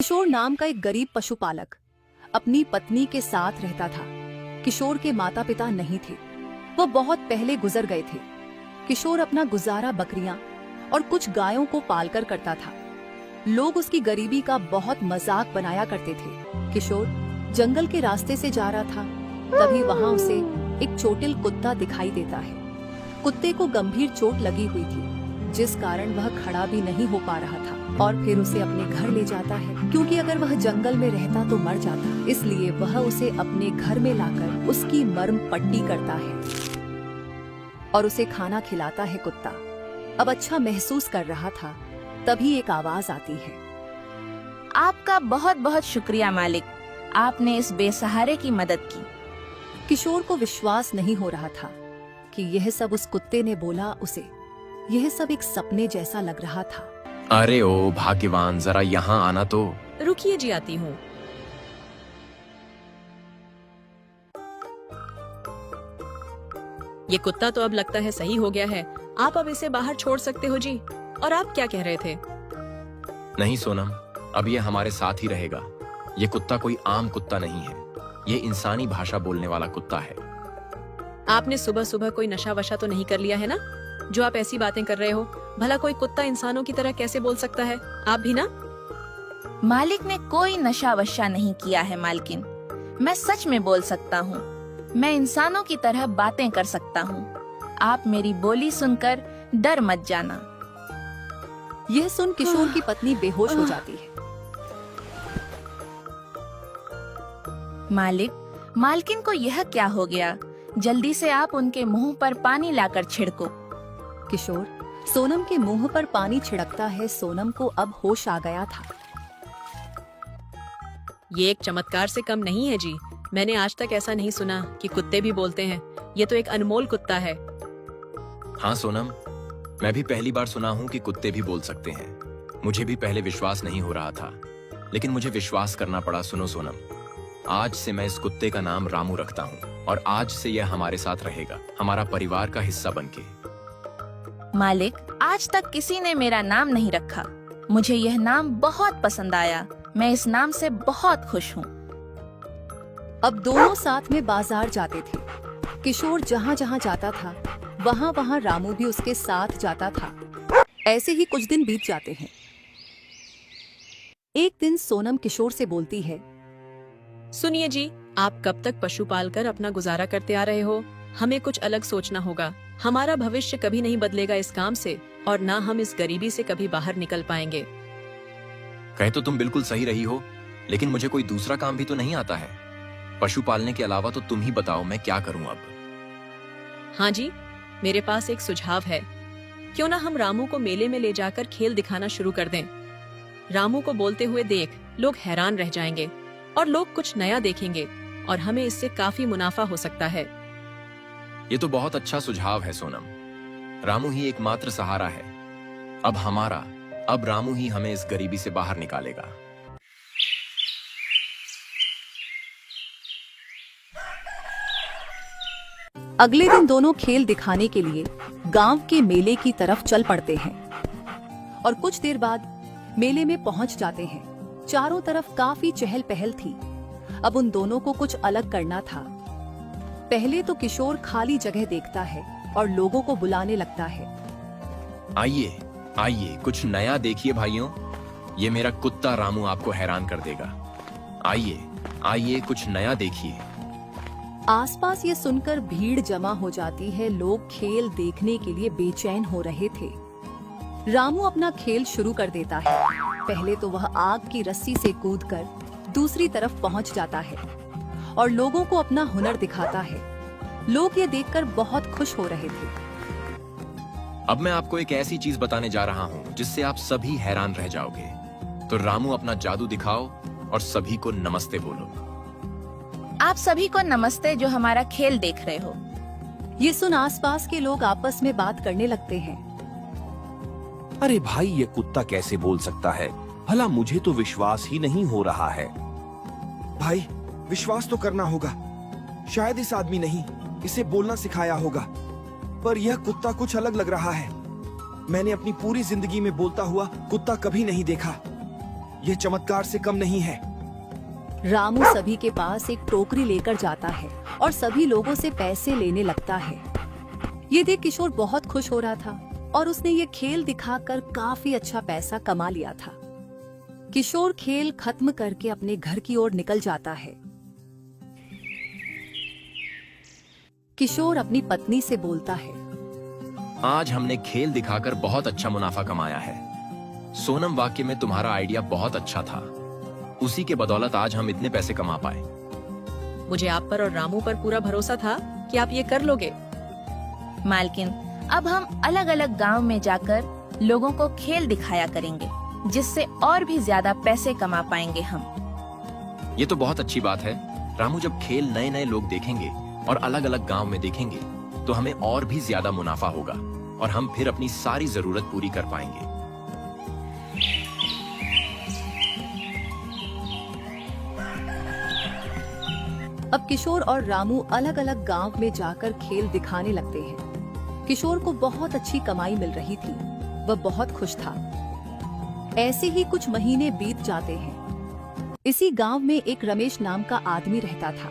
किशोर नाम का एक गरीब पशुपालक अपनी पत्नी के साथ रहता था। किशोर के माता पिता नहीं थे, वो बहुत पहले गुजर गए थे। किशोर अपना गुजारा बकरियां और कुछ गायों को पालकर करता था। लोग उसकी गरीबी का बहुत मजाक बनाया करते थे। किशोर जंगल के रास्ते से जा रहा था, तभी वहां उसे एक चोटिल कुत्ता दिखाई देता है। कुत्ते को गंभीर चोट लगी हुई थी, जिस कारण वह खड़ा भी नहीं हो पा रहा था और फिर उसे अपने घर ले जाता है, क्योंकि अगर वह जंगल में रहता तो मर जाता। इसलिए वह उसे अपने घर में लाकर उसकी मर्म पट्टी करता है और उसे खाना खिलाता है। कुत्ता अब अच्छा महसूस कर रहा था, तभी एक आवाज आती है। आपका बहुत बहुत शुक्रिया मालिक, आपने इस बेसहारे की मदद की। किशोर को विश्वास नहीं हो रहा था कि यह सब उस कुत्ते ने बोला। उसे यह सब एक सपने जैसा लग रहा था। अरे ओ भाग्यवान, जरा यहाँ आना तो। रुकिए जी, आती हूँ। ये कुत्ता तो अब लगता है सही हो गया है। आप अब इसे बाहर छोड़ सकते हो जी। और आप क्या कह रहे थे? नहीं सोनम, अब ये हमारे साथ ही रहेगा। ये कुत्ता कोई आम कुत्ता नहीं है, ये इंसानी भाषा बोलने वाला कुत्ता है। आपने सुबह सुबह कोई नशा वशा तो नहीं कर लिया है ना, जो आप ऐसी बातें कर रहे हो? भला कोई कुत्ता इंसानों की तरह कैसे बोल सकता है? आप भी ना। मालिक ने कोई नशा वशा नहीं किया है मालकिन। मैं सच में बोल सकता हूँ, मैं इंसानों की तरह बातें कर सकता हूँ। आप मेरी बोली सुनकर डर मत जाना। यह सुन किशोर की पत्नी बेहोश हो जाती है। मालिक, मालकिन को यह क्या हो गया? जल्दी से आप उनके मुंह पर पानी लाकर छिड़को। किशोर सोनम के मुंह पर पानी छिड़कता है। सोनम को अब होश आ गया था। ये एक चमत्कार से कम नहीं है जी। मैंने आज तक ऐसा नहीं सुना कि कुत्ते भी बोलते हैं। ये तो एक अनमोल कुत्ता है। हाँ सोनम, मैं भी पहली बार सुना हूँ कि कुत्ते भी बोल सकते हैं। मुझे भी पहले विश्वास नहीं हो रहा था, लेकिन मुझे विश्वास करना पड़ा। सुनो सोनम, आज से मैं इस कुत्ते का नाम रामू रखता हूँ और आज से यह हमारे साथ रहेगा, हमारा परिवार का हिस्सा बनके। मालिक, आज तक किसी ने मेरा नाम नहीं रखा। मुझे यह नाम बहुत पसंद आया। मैं इस नाम से बहुत खुश हूँ। अब दोनों साथ में बाजार जाते थे। किशोर जहाँ जहाँ जाता था, वहाँ वहाँ रामू भी उसके साथ जाता था। ऐसे ही कुछ दिन बीत जाते हैं। एक दिन सोनम किशोर से बोलती है, सुनिए जी, आप कब तक पशु पालकर अपना गुजारा करते आ रहे हो? हमें कुछ अलग सोचना होगा। हमारा भविष्य कभी नहीं बदलेगा इस काम से, और ना हम इस गरीबी से कभी बाहर निकल पाएंगे। कहे तो तुम बिल्कुल सही रही हो, लेकिन मुझे कोई दूसरा काम भी तो नहीं आता है। पशु पालने के अलावा तो तुम ही बताओ, मैं क्या करूं अब? हाँ जी, मेरे पास एक सुझाव है। क्यों ना हम रामू को मेले में ले जाकर खेल दिखाना शुरू कर दें। रामू को बोलते हुए देख लोग हैरान रह जाएंगे और लोग कुछ नया देखेंगे और हमें इससे काफी मुनाफा हो सकता है। ये तो बहुत अच्छा सुझाव है सोनम। रामू ही एकमात्र सहारा है अब हमारा। अब रामू ही हमें इस गरीबी से बाहर निकालेगा। अगले दिन दोनों खेल दिखाने के लिए गांव के मेले की तरफ चल पड़ते हैं और कुछ देर बाद मेले में पहुंच जाते हैं। चारों तरफ काफी चहल पहल थी। अब उन दोनों को कुछ अलग करना था। पहले तो किशोर खाली जगह देखता है और लोगों को बुलाने लगता है। आइए आइए, कुछ नया देखिए भाइयों। ये मेरा कुत्ता रामू आपको हैरान कर देगा। आइए आइए, कुछ नया देखिए। आसपास ये सुनकर भीड़ जमा हो जाती है। लोग खेल देखने के लिए बेचैन हो रहे थे। रामू अपना खेल शुरू कर देता है। पहले तो वह आग की रस्सी से कूदकर दूसरी तरफ पहुंच जाता है और लोगों को अपना हुनर दिखाता है। लोग ये देखकर बहुत खुश हो रहे थे। अब मैं आपको एक ऐसी चीज बताने जा रहा हूँ जिससे आप सभी हैरान रह जाओगे। तो रामू, अपना जादू दिखाओ और सभी को नमस्ते बोलो। आप सभी को नमस्ते जो हमारा खेल देख रहे हो। ये सुन आसपास के लोग आपस में बात करने लगते हैं। अरे भाई, ये कुत्ता कैसे बोल सकता है? भला मुझे तो विश्वास ही नहीं हो रहा है। भाई, विश्वास तो करना होगा। शायद इस आदमी ने ही इसे बोलना सिखाया होगा, पर यह कुत्ता कुछ अलग लग रहा है। मैंने अपनी पूरी जिंदगी में बोलता हुआ कुत्ता कभी नहीं देखा। यह चमत्कार से कम नहीं है। रामू सभी के पास एक टोकरी लेकर जाता है और सभी लोगों से पैसे लेने लगता है। ये देख किशोर बहुत खुश हो रहा था और उसने ये खेल दिखाकर काफी अच्छा पैसा कमा लिया था। किशोर खेल खत्म करके अपने घर की ओर निकल जाता है। किशोर अपनी पत्नी से बोलता है, आज हमने खेल दिखाकर बहुत अच्छा मुनाफा कमाया है। सोनम, वाकई में तुम्हारा आइडिया बहुत अच्छा था। उसी के बदौलत आज हम इतने पैसे कमा पाए। मुझे आप पर और रामू पर पूरा भरोसा था कि आप ये कर लोगे। मालकिन, अब हम अलग अलग गांव में जाकर लोगों को खेल दिखाया करेंगे, जिससे और भी ज्यादा पैसे कमा पाएंगे हम। ये तो बहुत अच्छी बात है। रामू, जब खेल नए नए लोग देखेंगे और अलग अलग गांव में देखेंगे तो हमें और भी ज्यादा मुनाफा होगा और हम फिर अपनी सारी जरूरत पूरी कर पाएंगे। अब किशोर और रामू अलग अलग गांव में जाकर खेल दिखाने लगते हैं। किशोर को बहुत अच्छी कमाई मिल रही थी, वह बहुत खुश था। ऐसे ही कुछ महीने बीत जाते हैं। इसी गांव में एक रमेश नाम का आदमी रहता था,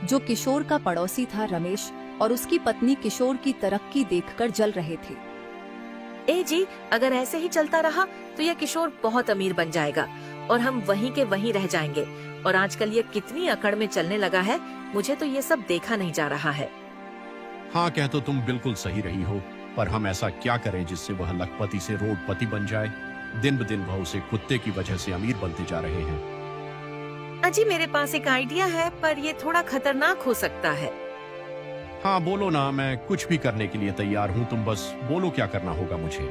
जो किशोर का पड़ोसी था। रमेश और उसकी पत्नी किशोर की तरक्की देखकर जल रहे थे। ए जी, अगर ऐसे ही चलता रहा तो यह किशोर बहुत अमीर बन जाएगा और हम वहीं के वहीं रह जाएंगे। और आजकल ये कितनी अकड़ में चलने लगा है, मुझे तो ये सब देखा नहीं जा रहा है। हाँ, कह तो तुम बिल्कुल सही रही हो, पर हम ऐसा क्या करें जिससे वह लखपति से रोडपति बन जाए। दिन ब दिन वह उसे कुत्ते की वजह से अमीर बनते जा रहे हैं। अजी, मेरे पास एक आइडिया है, पर ये थोड़ा खतरनाक हो सकता है। हाँ बोलो ना, मैं कुछ भी करने के लिए तैयार हूँ। तुम बस बोलो क्या करना होगा मुझे।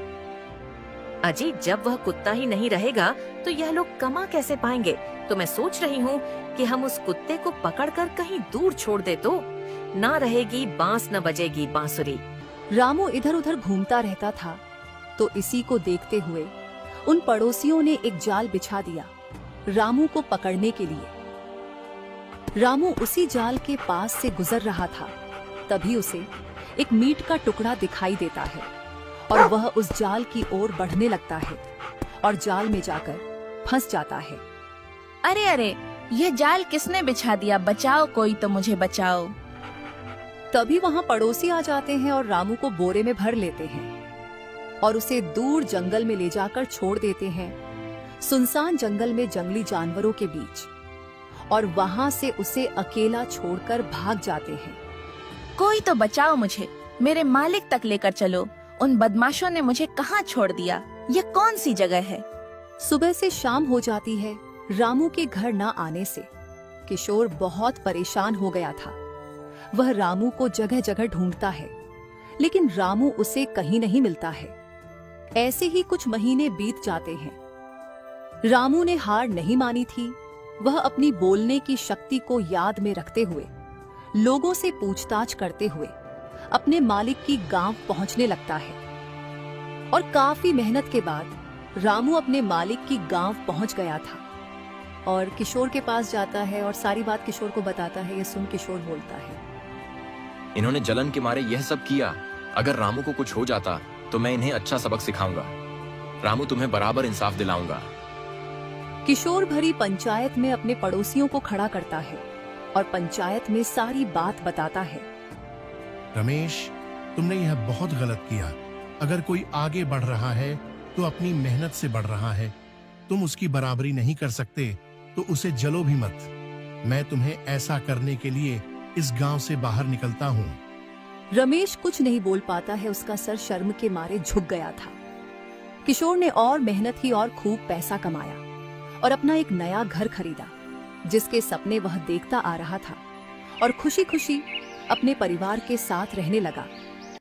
अजी, जब वह कुत्ता ही नहीं रहेगा तो यह लोग कमा कैसे पाएंगे? तो मैं सोच रही हूँ कि हम उस कुत्ते को पकड़कर कहीं दूर छोड़ दे तो ना रहेगी बांस न बजेगी बांसुरी। रामू इधर उधर घूमता रहता था, तो इसी को देखते हुए उन पड़ोसियों ने एक जाल बिछा दिया रामू को पकड़ने के लिए। रामू उसी जाल के पास से गुजर रहा था, तभी उसे एक मीट का टुकड़ा दिखाई देता है और वह उस जाल की ओर बढ़ने लगता है और जाल में जाकर फंस जाता है। अरे अरे, यह जाल किसने बिछा दिया? बचाओ, कोई तो मुझे बचाओ। तभी वहां पड़ोसी आ जाते हैं और रामू को बोरे में भर लेते हैं और उसे दूर जंगल में ले जाकर छोड़ देते हैं, सुनसान जंगल में जंगली जानवरों के बीच। और वहां से उसे अकेला छोड़कर भाग जाते हैं। कोई तो बचाओ मुझे, मेरे मालिक तक लेकर चलो। उन बदमाशों ने मुझे कहाँ छोड़ दिया? यह कौन सी जगह है? सुबह से शाम हो जाती है। रामू के घर न आने से किशोर बहुत परेशान हो गया था। वह रामू को जगह जगह ढूंढता है, लेकिन रामू उसे कहीं नहीं मिलता है। ऐसे ही कुछ महीने बीत जाते हैं। रामू ने हार नहीं मानी थी। वह अपनी बोलने की शक्ति को याद में रखते हुए, लोगों से पूछताछ करते हुए अपने मालिक की गांव पहुंचने लगता है। और काफी मेहनत के बाद रामू अपने मालिक की गांव पहुंच गया था और किशोर के पास जाता है और सारी बात किशोर को बताता है। यह सुन किशोर बोलता है, इन्होंने जलन के मारे यह सब किया। अगर रामू को कुछ हो जाता तो मैं इन्हें अच्छा सबक सिखाऊंगा। रामू, तुम्हें बराबर इंसाफ दिलाऊंगा। किशोर भरी पंचायत में अपने पड़ोसियों को खड़ा करता है और पंचायत में सारी बात बताता है। रमेश, तुमने यह बहुत गलत किया। अगर कोई आगे बढ़ रहा है तो अपनी मेहनत से बढ़ रहा है। तुम उसकी बराबरी नहीं कर सकते तो उसे जलो भी मत। मैं तुम्हें ऐसा करने के लिए इस गांव से बाहर निकलता हूँ। रमेश कुछ नहीं बोल पाता है, उसका सर शर्म के मारे झुक गया था। किशोर ने और मेहनत की और खूब पैसा कमाया और अपना एक नया घर खरीदा, जिसके सपने वह देखता आ रहा था और खुशी खुशी अपने परिवार के साथ रहने लगा।